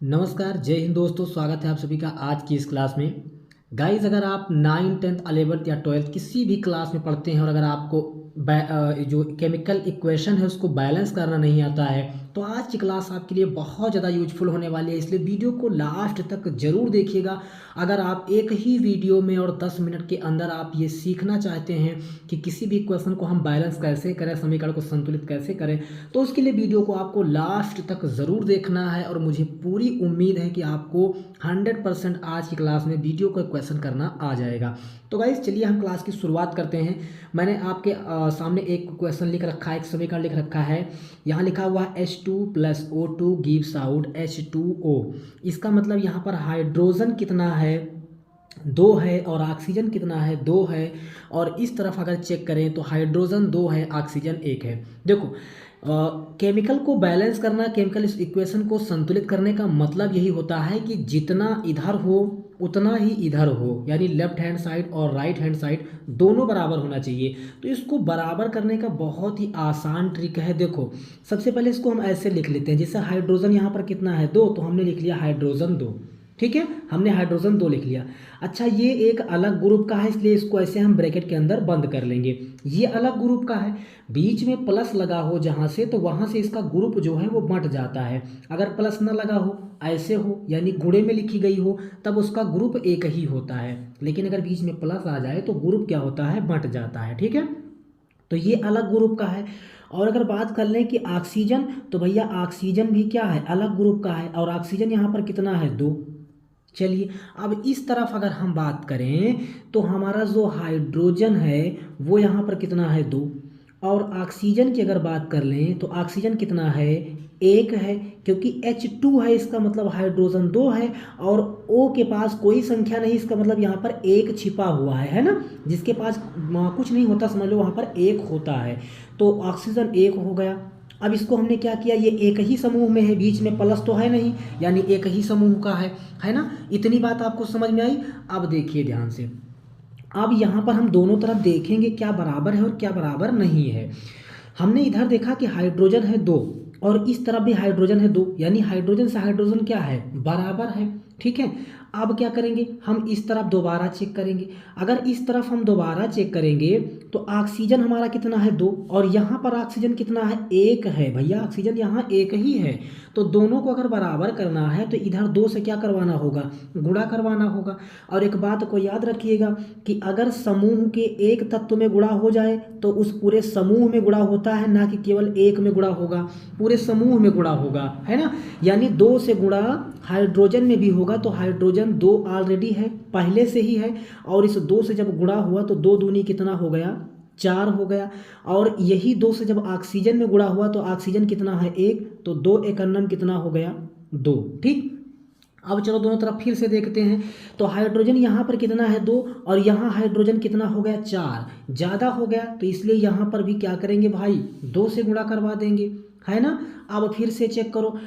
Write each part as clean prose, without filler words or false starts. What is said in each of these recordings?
नमस्कार, जय हिंद दोस्तों। स्वागत है आप सभी का आज की इस क्लास में। गाइस, अगर आप 9th 10th 11th या 12th किसी भी क्लास में पढ़ते हैं और अगर आपको जो केमिकल इक्वेशन है उसको बैलेंस करना नहीं आता है तो आज की क्लास आपके लिए बहुत ज़्यादा यूजफुल होने वाली है, इसलिए वीडियो को लास्ट तक ज़रूर देखिएगा। अगर आप एक ही वीडियो में और 10 मिनट के अंदर आप ये सीखना चाहते हैं कि किसी भी इक्वेशन को हम बैलेंस कैसे करें, समीकरण को संतुलित कैसे करें, तो उसके लिए वीडियो को आपको लास्ट तक ज़रूर देखना है। और मुझे पूरी उम्मीद है कि आपको 100% आज की क्लास में वीडियो को क्वेश्चन करना आ जाएगा। तो गाइस चलिए हम क्लास की शुरुआत करते हैं। मैंने आपके सामने एक क्वेश्चन लिख रखा है, एक समीकरण लिख रखा है। यहाँ लिखा हुआ है H2 + O2 gives out H2O। इसका मतलब यहाँ पर हाइड्रोजन कितना है, 2 है, और ऑक्सीजन कितना है, 2 है। और इस तरफ अगर चेक करें तो हाइड्रोजन 2 है, ऑक्सीजन 1 है। देखो, केमिकल को बैलेंस करना, केमिकल इस इक्वेशन को संतुलित करने का मतलब यही होता है कि जितना इधर हो उतना ही इधर हो, यानी लेफ्ट हैंड साइड और राइट हैंड साइड दोनों बराबर होना चाहिए। तो इसको बराबर करने का बहुत ही आसान ट्रिक है। देखो, सबसे पहले इसको हम ऐसे लिख लेते हैं, जैसे हाइड्रोजन यहाँ पर कितना है, 2, तो हमने लिख लिया हाइड्रोजन 2। ठीक है, हमने हाइड्रोजन 2 लिख लिया। अच्छा, ये एक अलग ग्रुप का है, इसलिए इसको ऐसे हम ब्रैकेट के अंदर बंद कर लेंगे। ये अलग ग्रुप का है, बीच में प्लस लगा हो जहाँ से, तो वहाँ से इसका ग्रुप जो है वो बंट जाता है। अगर प्लस ना लगा हो, ऐसे हो, यानी गुणे में लिखी गई हो, तब उसका ग्रुप एक ही होता है। लेकिन अगर बीच में प्लस आ जाए तो ग्रुप क्या होता है, बंट जाता है। ठीक है, तो ये अलग ग्रुप का है। और अगर बात कर लें कि ऑक्सीजन, तो भैया ऑक्सीजन भी क्या है, अलग ग्रुप का है, और ऑक्सीजन यहाँ पर कितना है, 2। चलिए, अब इस तरफ अगर हम बात करें तो हमारा जो हाइड्रोजन है वो यहाँ पर कितना है, 2। और ऑक्सीजन की अगर बात कर लें तो ऑक्सीजन कितना है, 1 है, क्योंकि H2 है, इसका मतलब हाइड्रोजन 2 है। और O के पास कोई संख्या नहीं, इसका मतलब यहाँ पर 1 छिपा हुआ है ना। जिसके पास कुछ नहीं होता समझ लो वहाँ पर 1 होता है। तो ऑक्सीजन 1 हो गया। अब इसको हमने क्या किया, ये एक ही समूह में है, बीच में प्लस तो है नहीं, यानी एक ही समूह का है ना। इतनी बात आपको समझ में आई। अब देखिए ध्यान से, अब यहाँ पर हम दोनों तरफ देखेंगे क्या बराबर है और क्या बराबर नहीं है। हमने इधर देखा कि हाइड्रोजन है 2 और इस तरफ भी हाइड्रोजन है 2, यानी हाइड्रोजन से हाइड्रोजन क्या है, बराबर है। ठीक है, अब क्या करेंगे, हम इस तरफ दोबारा चेक करेंगे। अगर इस तरफ हम दोबारा चेक करेंगे तो ऑक्सीजन हमारा कितना है, 2, और यहाँ पर ऑक्सीजन कितना है, 1 है। भैया ऑक्सीजन यहाँ 1 ही है। तो दोनों को अगर बराबर करना है तो इधर 2 से क्या करवाना होगा, गुणा करवाना होगा। और एक बात को याद रखिएगा कि अगर समूह के एक तत्व में गुणा हो जाए तो उस पूरे समूह में गुणा होता है, ना कि केवल एक में गुणा होगा, पूरे समूह में गुणा होगा, है ना। यानी 2 से गुणा हाइड्रोजन में भी होगा तो हाइड्रोजन 2 ऑलरेडी है, पहले से ही है। और इस 2 से जब गुणा हुआ तो 2 दूनी कितना हो गया, 4 हो गया। और यही 2 से जब ऑक्सीजन में गुणा हुआ तो ऑक्सीजन कितना है, 1, तो 2 एकन्नम कितना हो गया, 2। ठीक, अब चलो दोनों तरफ फिर से देखते हैं। तो हाइड्रोजन यहाँ पर कितना है, 2, और यहाँ हाइड्रोजन कितना हो गया, 4, ज़्यादा हो गया, तो इसलिए यहाँ पर भी क्या करेंगे भाई, 2 से गुणा करवा देंगे, है ना। अब फिर से चेक करो,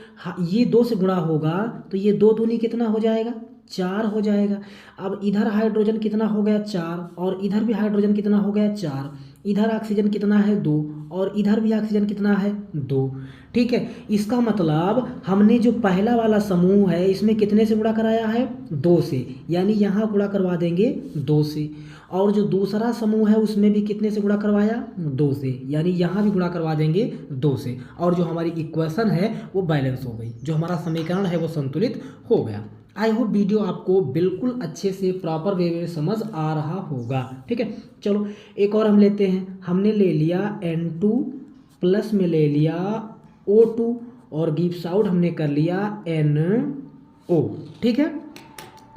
ये 2 से गुणा होगा तो ये 2 दूनी कितना हो जाएगा, 4 हो जाएगा। अब इधर हाइड्रोजन कितना हो गया, 4, और इधर भी हाइड्रोजन कितना हो गया, 4। इधर ऑक्सीजन कितना है, 2, और इधर भी ऑक्सीजन कितना है, 2। ठीक है, इसका मतलब हमने जो पहला वाला समूह है इसमें कितने से गुणा कराया है, 2 से, यानी यहाँ गुणा करवा देंगे 2 से। और जो दूसरा समूह है उसमें भी कितने से गुणा करवाया, 2 से, यानी यहाँ भी गुणा करवा देंगे 2 से। और जो हमारी इक्वेशन है वो बैलेंस हो गई, जो हमारा समीकरण है वो संतुलित हो गया। आई होप वीडियो आपको बिल्कुल अच्छे से प्रॉपर वे में समझ आ रहा होगा। ठीक है, चलो एक और हम लेते हैं। हमने ले लिया N2 प्लस में ले लिया O2 और गिव्स आउट हमने कर लिया NO। ठीक है,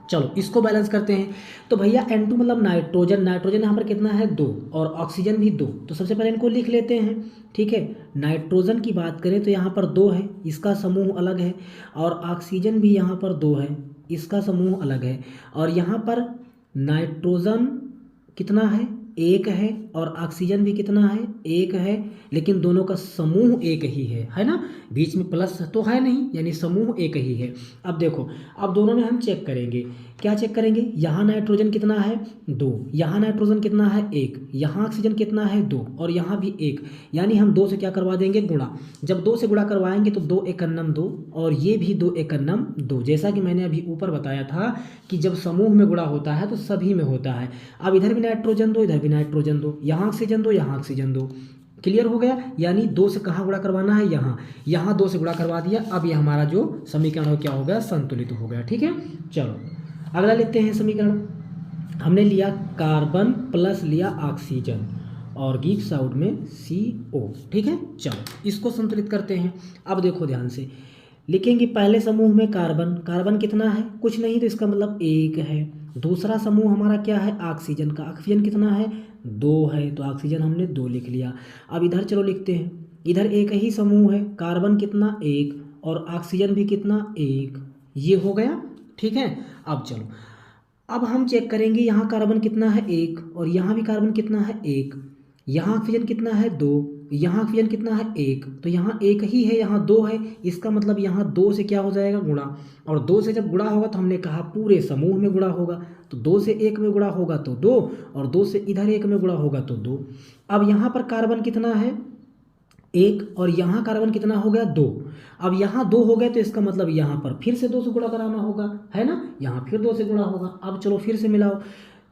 चलो इसको बैलेंस करते हैं। तो भैया N2 मतलब नाइट्रोजन, नाइट्रोजन यहाँ पर कितना है, 2, और ऑक्सीजन भी 2, तो सबसे पहले इनको लिख लेते हैं। ठीक है, नाइट्रोजन की बात करें तो यहाँ पर 2 है, इसका समूह अलग है, और ऑक्सीजन भी यहाँ पर 2 है, इसका समूह अलग है। और यहाँ पर नाइट्रोजन कितना है, एक है और ऑक्सीजन भी कितना है, एक है, लेकिन दोनों का समूह एक ही है ना, बीच में प्लस तो है नहीं, यानी समूह एक ही है। अब देखो, अब दोनों में हम चेक करेंगे, क्या चेक करेंगे, यहाँ नाइट्रोजन कितना है 2, यहाँ नाइट्रोजन कितना है 1, यहाँ ऑक्सीजन कितना है 2 और यहाँ भी 1, यानी हम 2 से क्या करवा देंगे, गुणा। जब 2 से गुणा करवाएंगे तो 2 एकन्नम 2 और ये भी 2 एकन्नम 2, जैसा कि मैंने अभी ऊपर बताया था कि जब समूह में गुणा होता है तो सभी में होता है। अब इधर भी नाइट्रोजन 2, इधर भी नाइट्रोजन 2, यहाँ ऑक्सीजन 2, यहाँ ऑक्सीजन 2, क्लियर हो गया। यानी 2 से कहाँ गुणा करवाना है, यहाँ 2 से गुणा करवा दिया। अब ये हमारा जो समीकरण हो क्या हो गया, संतुलित हो गया। ठीक है, चलो अगला लेते हैं समीकरण। हमने लिया कार्बन प्लस लिया ऑक्सीजन और गिव्स आउट में CO। ठीक है, चलो इसको संतुलित करते हैं। अब देखो ध्यान से लिखेंगे, पहले समूह में कार्बन, कार्बन कितना है, कुछ नहीं, तो इसका मतलब 1 है। दूसरा समूह हमारा क्या है, ऑक्सीजन का, ऑक्सीजन कितना है 2 है, तो ऑक्सीजन हमने 2 लिख लिया। अब इधर चलो लिखते हैं, इधर एक ही समूह है, कार्बन कितना 1 और ऑक्सीजन भी कितना 1, ये हो गया। ठीक है, अब चलो, अब हम चेक करेंगे, यहाँ कार्बन कितना है 1 और यहाँ भी कार्बन कितना है 1, यहाँ ऑक्सीजन कितना है 2, यहाँ ऑक्सीजन कितना है 1, तो यहाँ 1 ही है, यहाँ 2 है, इसका मतलब यहाँ 2 से क्या हो जाएगा, गुणा। और 2 से जब गुणा होगा तो हमने कहा पूरे समूह में गुणा होगा, तो 2 से 1 में गुणा होगा तो 2 और 2 से इधर 1 में गुणा होगा तो 2। अब यहाँ पर कार्बन कितना है 1 और यहाँ कार्बन कितना हो गया 2। अब यहाँ 2 हो गया तो इसका मतलब यहाँ पर फिर से 2 से गुणा कराना होगा, है ना, यहाँ फिर 2 से गुणा होगा। अब चलो फिर से मिलाओ,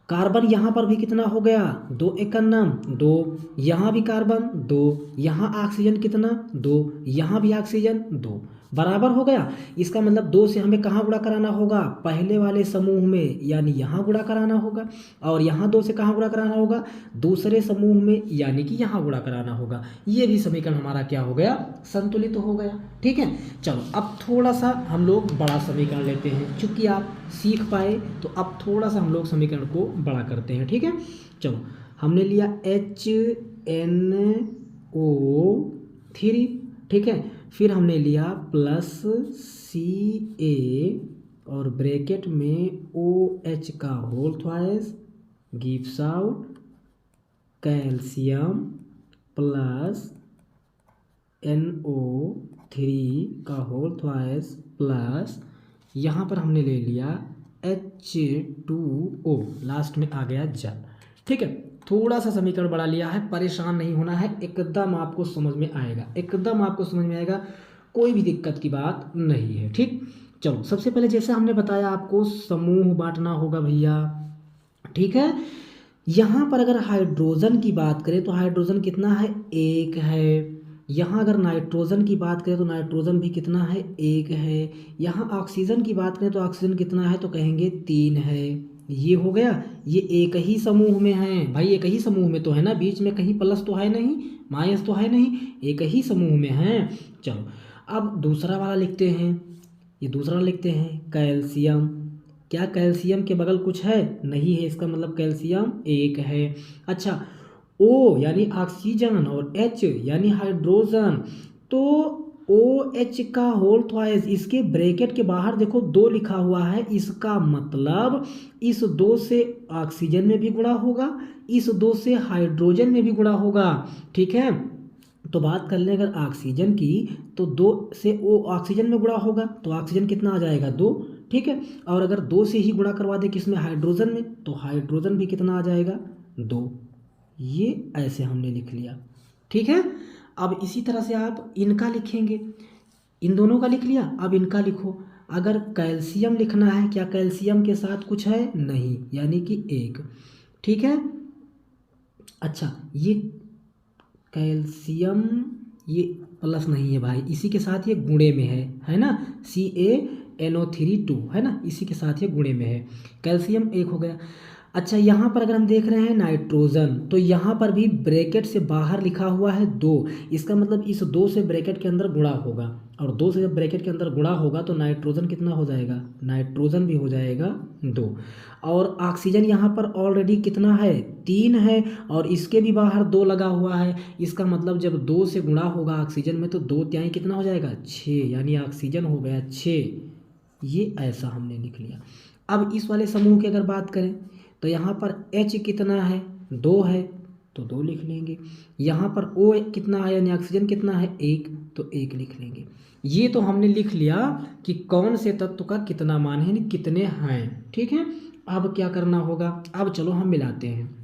कार्बन यहाँ पर भी कितना हो गया 2 एकन्नम 2, यहाँ भी कार्बन 2, यहाँ ऑक्सीजन कितना 2, यहाँ भी ऑक्सीजन 2, बराबर हो गया। इसका मतलब 2 से हमें कहाँ गुणा कराना होगा, पहले वाले समूह में, यानी यहाँ गुणा कराना होगा, और यहाँ 2 से कहाँ गुणा कराना होगा, दूसरे समूह में, यानी कि यहाँ गुणा कराना होगा। ये भी समीकरण हमारा क्या हो गया, संतुलित हो गया। ठीक है, चलो अब थोड़ा सा हम लोग बड़ा समीकरण लेते हैं, चूंकि आप सीख पाए तो अब थोड़ा सा हम लोग समीकरण को बड़ा करते हैं। ठीक है, चलो हमने लिया HNO3, ठीक है, फिर हमने लिया प्लस Ca और ब्रैकेट में OH का whole twice gives out calcium plus NO3 का होल ट्वाइस प्लस यहाँ पर हमने ले लिया H2O, लास्ट में आ गया जल। ठीक है, थोड़ा सा समीकरण बढ़ा लिया है, परेशान नहीं होना है, एकदम आपको समझ में आएगा, एकदम आपको समझ में आएगा, कोई भी दिक्कत की बात नहीं है। ठीक, चलो सबसे पहले जैसे हमने बताया आपको समूह बांटना होगा भैया। ठीक है, यहाँ पर अगर हाइड्रोजन की बात करें तो हाइड्रोजन कितना है 1 है, यहाँ अगर नाइट्रोजन की बात करें तो नाइट्रोजन भी कितना है 1 है, यहाँ ऑक्सीजन की बात करें तो ऑक्सीजन कितना है तो कहेंगे 3 है। ये हो गया, ये एक ही समूह में है भाई, एक ही समूह में तो है ना, बीच में कहीं प्लस तो है नहीं, माइनस तो है नहीं, एक ही समूह में है। चलो अब दूसरा वाला लिखते हैं, ये दूसरा लिखते हैं कैल्शियम। क्या कैल्शियम के बगल कुछ है, नहीं है, इसका मतलब कैल्शियम 1 है। अच्छा, O यानी ऑक्सीजन और H यानी हाइड्रोजन, तो OH का होल ट्वाइस, इसके ब्रैकेट के बाहर देखो 2 लिखा हुआ है, इसका मतलब इस 2 से ऑक्सीजन में भी गुणा होगा, इस 2 से हाइड्रोजन में भी गुणा होगा। ठीक है, तो बात कर लें अगर ऑक्सीजन की तो 2 से O ऑक्सीजन में गुणा होगा तो ऑक्सीजन कितना आ जाएगा 2। ठीक है, और अगर 2 से ही गुणा करवा दे किसमें, हाइड्रोजन में, तो हाइड्रोजन भी कितना आ जाएगा 2। ये ऐसे हमने लिख लिया। ठीक है, अब इसी तरह से आप इनका लिखेंगे, इन दोनों का लिख लिया, अब इनका लिखो। अगर कैल्शियम लिखना है, क्या कैल्शियम के साथ कुछ है, नहीं, यानी कि 1। ठीक है, अच्छा ये कैल्शियम ये प्लस नहीं है भाई, इसी के साथ ये गुणे में है ना, CaNO3 2 है ना, इसी के साथ ये गुणे में है, कैल्शियम 1 हो गया। अच्छा, यहाँ पर अगर हम देख रहे हैं नाइट्रोजन, तो यहाँ पर भी ब्रैकेट से बाहर लिखा हुआ है 2, इसका मतलब इस 2 से ब्रैकेट के अंदर गुणा होगा, और 2 से जब ब्रैकेट के अंदर गुणा होगा तो नाइट्रोजन कितना हो जाएगा, नाइट्रोजन भी हो जाएगा 2। और ऑक्सीजन यहाँ पर ऑलरेडी कितना है 3 है, और इसके भी बाहर 2 लगा हुआ है, इसका मतलब जब 2 से गुणा होगा ऑक्सीजन में तो 2 त्याई कितना हो जाएगा 6, यानी ऑक्सीजन हो गया 6। ये ऐसा हमने लिख लिया। अब इस वाले समूह की अगर बात करें तो यहाँ पर H कितना है, 2 है तो 2 लिख लेंगे। यहाँ पर O कितना है यानी ऑक्सीजन कितना है 1 तो 1 लिख लेंगे। ये तो हमने लिख लिया कि कौन से तत्व का कितना मान है यानी कितने हैं। ठीक है, अब क्या करना होगा, अब चलो हम मिलाते हैं।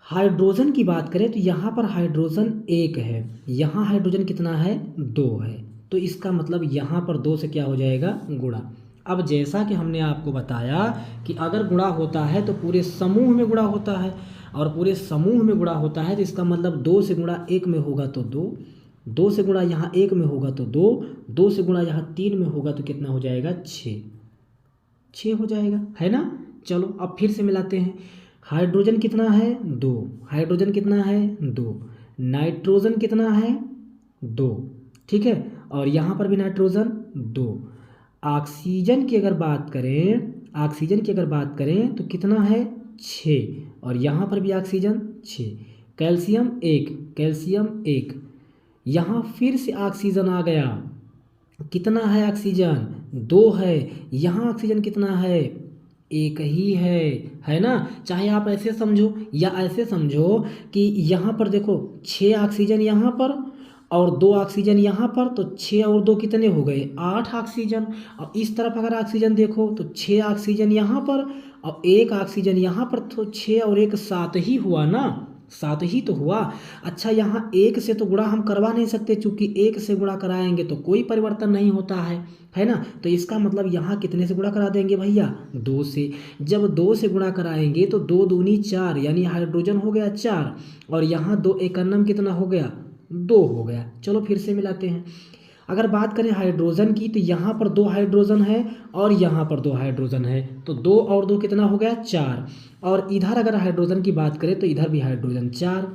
हाइड्रोजन की बात करें तो यहाँ पर हाइड्रोजन 1 है, यहाँ हाइड्रोजन कितना है 2 है, तो इसका मतलब यहाँ पर 2 से क्या हो जाएगा गुणा। अब जैसा कि हमने आपको बताया कि अगर गुणा होता है तो पूरे समूह में गुणा होता है, और पूरे समूह में गुणा होता है तो इसका मतलब 2 से गुणा 1 में होगा तो 2, 2 से गुणा यहाँ 1 में होगा तो 2, 2 से गुणा यहाँ 3 में होगा तो कितना हो जाएगा 6 हो जाएगा, है ना। चलो अब फिर से मिलाते हैं। हाइड्रोजन कितना है 2, हाइड्रोजन कितना है 2, नाइट्रोजन कितना है 2, ठीक है, और यहाँ पर भी नाइट्रोजन 2। ऑक्सीजन की अगर बात करें, ऑक्सीजन की अगर बात करें तो कितना है 6, और यहाँ पर भी ऑक्सीजन 6। कैल्शियम 1, कैल्शियम 1, यहाँ फिर से ऑक्सीजन आ गया, कितना है ऑक्सीजन 2 है, यहाँ ऑक्सीजन कितना है 1 ही है ना। चाहे आप ऐसे समझो या ऐसे समझो कि यहाँ पर देखो 6 ऑक्सीजन यहाँ पर और 2 ऑक्सीजन यहाँ पर, तो 6 और 2 कितने हो गए 8 ऑक्सीजन। और इस तरफ अगर ऑक्सीजन देखो तो 6 ऑक्सीजन यहाँ पर और 1 ऑक्सीजन यहाँ पर, तो 6 और 1 7 ही हुआ ना, 7 ही तो हुआ। अच्छा, यहाँ 1 से तो गुणा हम करवा नहीं सकते, चूंकि 1 से गुणा कराएंगे तो कोई परिवर्तन नहीं होता है ना। तो इसका मतलब यहाँ कितने से गुणा करा देंगे भैया 2 से। जब 2 से गुणा कराएंगे तो 2 दूनी 4 यानी हाइड्रोजन हो गया 4, और यहाँ 2 एकन्नम कितना हो गया 2 हो गया। चलो फिर से मिलाते हैं। अगर बात करें हाइड्रोजन की तो यहाँ पर 2 हाइड्रोजन है और यहाँ पर 2 हाइड्रोजन है, तो 2 और 2 कितना हो गया 4। और इधर अगर हाइड्रोजन की बात करें तो इधर भी हाइड्रोजन 4।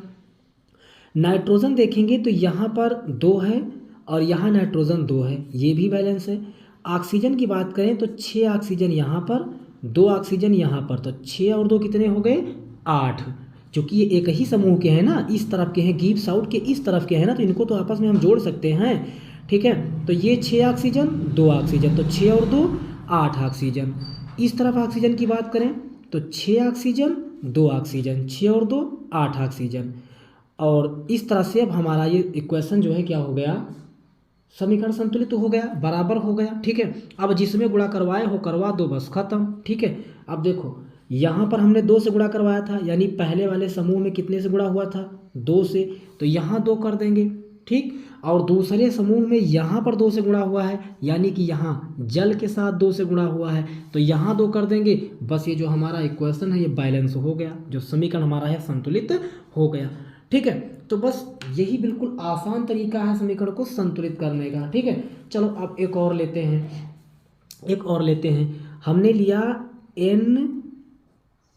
नाइट्रोजन देखेंगे तो यहाँ पर 2 है और यहाँ नाइट्रोजन 2 है, ये भी बैलेंस है। ऑक्सीजन की बात करें तो 6 ऑक्सीजन यहाँ पर, 2 ऑक्सीजन यहाँ पर, तो 6 और 2 कितने हो गए 8। क्योंकि ये एक ही समूह के हैं ना, इस तरफ के हैं, गिब्स आउट के इस तरफ के हैं ना, तो इनको तो आपस में हम जोड़ सकते हैं। ठीक है, तो ये 6 ऑक्सीजन 2 ऑक्सीजन, तो 6 और 2 8 ऑक्सीजन। इस तरफ ऑक्सीजन की बात करें तो 6 ऑक्सीजन 2 ऑक्सीजन, 6 और 2 8 ऑक्सीजन। और इस तरह से अब हमारा ये इक्वेशन जो है क्या हो गया, समीकरण संतुलित हो गया, बराबर हो गया। ठीक है, अब जिसमें गुणा करवाए हो करवा दो, बस खत्म। ठीक है, अब देखो यहाँ पर हमने 2 से गुणा करवाया था, यानी पहले वाले समूह में कितने से गुणा हुआ था 2 से, तो यहाँ 2 कर देंगे। ठीक, और दूसरे समूह में यहाँ पर 2 से गुणा हुआ है, यानी कि यहाँ जल के साथ 2 से गुणा हुआ है, तो यहाँ 2 कर देंगे। बस ये जो हमारा इक्वेशन है ये बैलेंस हो गया, जो समीकरण हमारा है संतुलित हो गया। ठीक है, तो बस यही बिल्कुल आसान तरीका है समीकरण को संतुलित करने का। ठीक है, चलो अब एक और लेते हैं, एक और लेते हैं। हमने लिया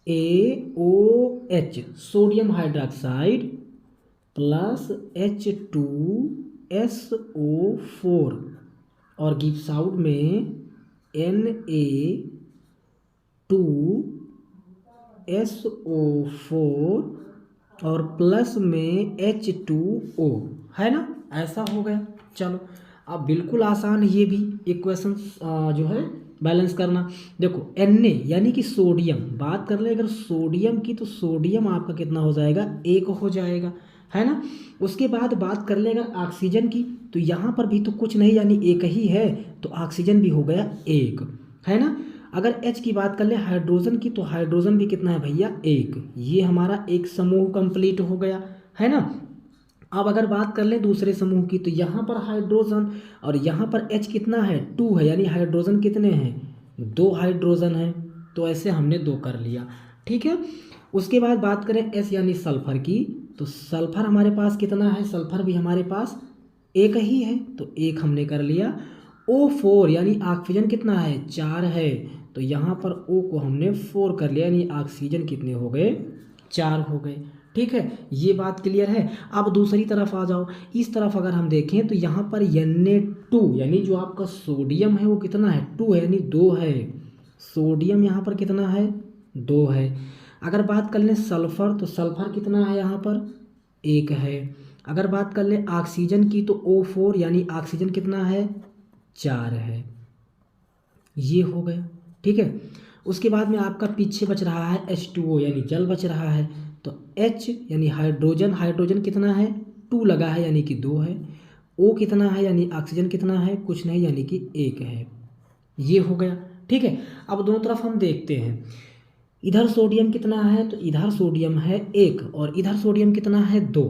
NaOH sodium hydroxide plus H2SO4 और गिव्स आउट में Na2SO4 और प्लस में H2O, है ना, ऐसा हो गया। चलो अब बिल्कुल आसान है ये भी इक्वेशन जो है बैलेंस करना। देखो Na यानी कि सोडियम, बात कर ले अगर सोडियम की, तो सोडियम आपका कितना हो जाएगा 1 हो जाएगा, है ना। उसके बाद बात कर ले अगर ऑक्सीजन की, तो यहाँ पर भी तो कुछ नहीं यानी 1 ही है, तो ऑक्सीजन भी हो गया 1, है ना। अगर H की बात कर ले हाइड्रोजन की, तो हाइड्रोजन भी कितना है भैया 1, ये हमारा एक समूह कंप्लीट हो गया, है ना। अब अगर बात कर ले दूसरे समूह की, तो यहाँ पर हाइड्रोजन और यहाँ पर H कितना है 2 है, यानी हाइड्रोजन कितने हैं 2 हाइड्रोजन है, तो ऐसे हमने 2 कर लिया। ठीक है, उसके बाद बात करें S यानी सल्फर की, तो सल्फर हमारे पास कितना है, सल्फर भी हमारे पास 1 ही है, तो 1 हमने कर लिया। O4 यानी ऑक्सीजन कितना है 4 है, तो यहाँ पर O को हमने 4 कर लिया, यानी ऑक्सीजन कितने हो गए 4 हो गए। ठीक है, ये बात क्लियर है। अब दूसरी तरफ आ जाओ, इस तरफ अगर हम देखें तो यहाँ पर Na2 यानी जो आपका सोडियम है वो कितना है 2 है, यानी 2 है, सोडियम यहाँ पर कितना है 2 है। अगर बात कर लें सल्फर, तो सल्फर कितना है यहाँ पर 1 है। अगर बात कर लें ऑक्सीजन की, तो O4 यानी ऑक्सीजन कितना है 4 है, ये हो गया। ठीक है, उसके बाद में आपका पीछे बच रहा है H2O यानी जल बच रहा है। तो H यानी हाइड्रोजन, हाइड्रोजन कितना है 2 लगा है यानी कि 2 है। O कितना है यानी ऑक्सीजन कितना है कुछ नहीं यानी कि 1 है। ये हो गया, ठीक है। अब दोनों तरफ हम देखते हैं, इधर सोडियम कितना है तो इधर सोडियम है 1 और इधर सोडियम कितना है 2।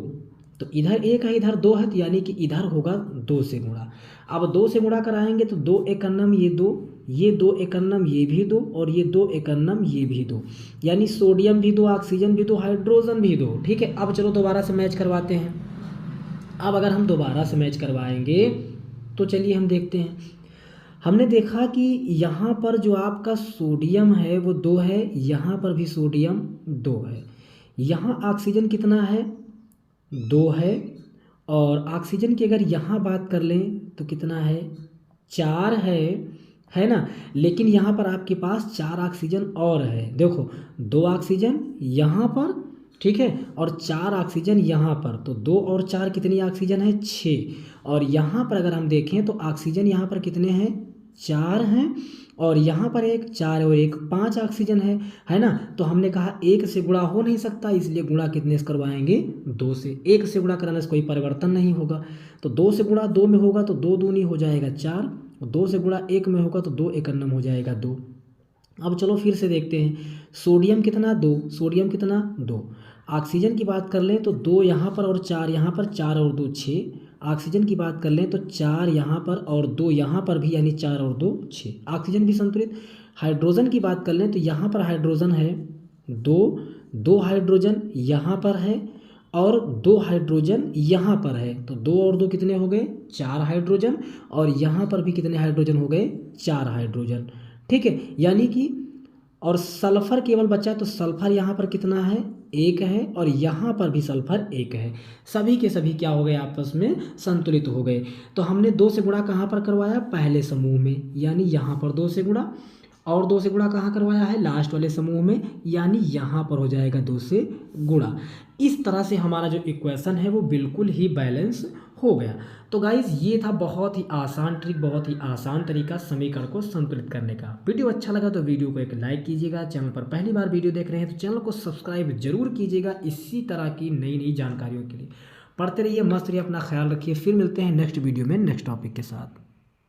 तो इधर 1 है इधर 2 है तो यानी कि इधर होगा 2 से गुणा। अब 2 से गुणा कराएंगे तो 2 एकन्नम ये 2, ये 2 एकन्नम ये भी 2 और ये 2 एकन्नम ये भी 2, यानी सोडियम भी 2, ऑक्सीजन भी 2, हाइड्रोजन भी 2, ठीक है। अब चलो दोबारा से मैच करवाते हैं। अब अगर हम दोबारा से मैच करवाएंगे तो चलिए हम देखते हैं। हमने देखा कि यहाँ पर जो आपका सोडियम है वो 2 है, यहाँ पर भी सोडियम 2 है, यहाँ ऑक्सीजन कितना है 2 है, और ऑक्सीजन की अगर यहाँ बात कर लें तो कितना है 4 है ना। लेकिन यहाँ पर आपके पास 4 ऑक्सीजन और है, देखो 2 ऑक्सीजन यहाँ पर, ठीक है, और 4 ऑक्सीजन यहाँ पर, तो 2 और 4 कितनी ऑक्सीजन है 6। और यहाँ पर अगर हम देखें तो ऑक्सीजन यहाँ पर कितने हैं 4 हैं, और यहाँ पर एक 4 और एक 5 ऑक्सीजन है ना। तो हमने कहा 1 से गुणा हो नहीं सकता, इसलिए गुणा कितने से करवाएंगे 2 से। 1 से गुणा कराने से कोई परिवर्तन नहीं होगा, तो 2 से गुणा 2 में होगा तो 2 दूनी हो जाएगा 4, 2 से गुणा 1 में होगा तो 2 एकन्नम हो जाएगा 2। अब चलो फिर से देखते हैं, सोडियम कितना 2, सोडियम कितना 2। ऑक्सीजन की बात कर लें तो 2 यहाँ पर और 4 यहाँ पर, 4 और 2 6। ऑक्सीजन की बात कर लें तो 4 यहाँ पर और 2 यहाँ पर भी, यानी 4 और 2 6, ऑक्सीजन भी संतुलित। हाइड्रोजन की बात कर लें तो यहाँ पर हाइड्रोजन है 2 हाइड्रोजन यहाँ पर है और 2 हाइड्रोजन यहाँ पर है, तो 2 और 2 कितने हो गए 4 हाइड्रोजन, और यहाँ पर भी कितने हाइड्रोजन हो गए 4 हाइड्रोजन, ठीक है। यानी कि और सल्फर केवल बचा, तो सल्फर यहाँ पर कितना है 1 है और यहाँ पर भी सल्फर 1 है। सभी के सभी क्या हो गए आपस में संतुलित हो गए। तो हमने 2 से गुणा कहाँ पर करवाया पहले समूह में, यानी यहाँ पर 2 से गुणा, और 2 से गुणा कहाँ करवाया है लास्ट वाले समूह में, यानी यहाँ पर हो जाएगा 2 से गुणा। इस तरह से हमारा जो इक्वेशन है वो बिल्कुल ही बैलेंस हो गया। तो गाइज ये था बहुत ही आसान ट्रिक, बहुत ही आसान तरीका समीकरण को संतुलित करने का। वीडियो अच्छा लगा तो वीडियो को एक लाइक कीजिएगा, चैनल पर पहली बार वीडियो देख रहे हैं तो चैनल को सब्सक्राइब जरूर कीजिएगा इसी तरह की नई नई जानकारियों के लिए। पढ़ते रहिए, मस्त रहिए, अपना ख्याल रखिए। फिर मिलते हैं नेक्स्ट वीडियो में नेक्स्ट टॉपिक के साथ।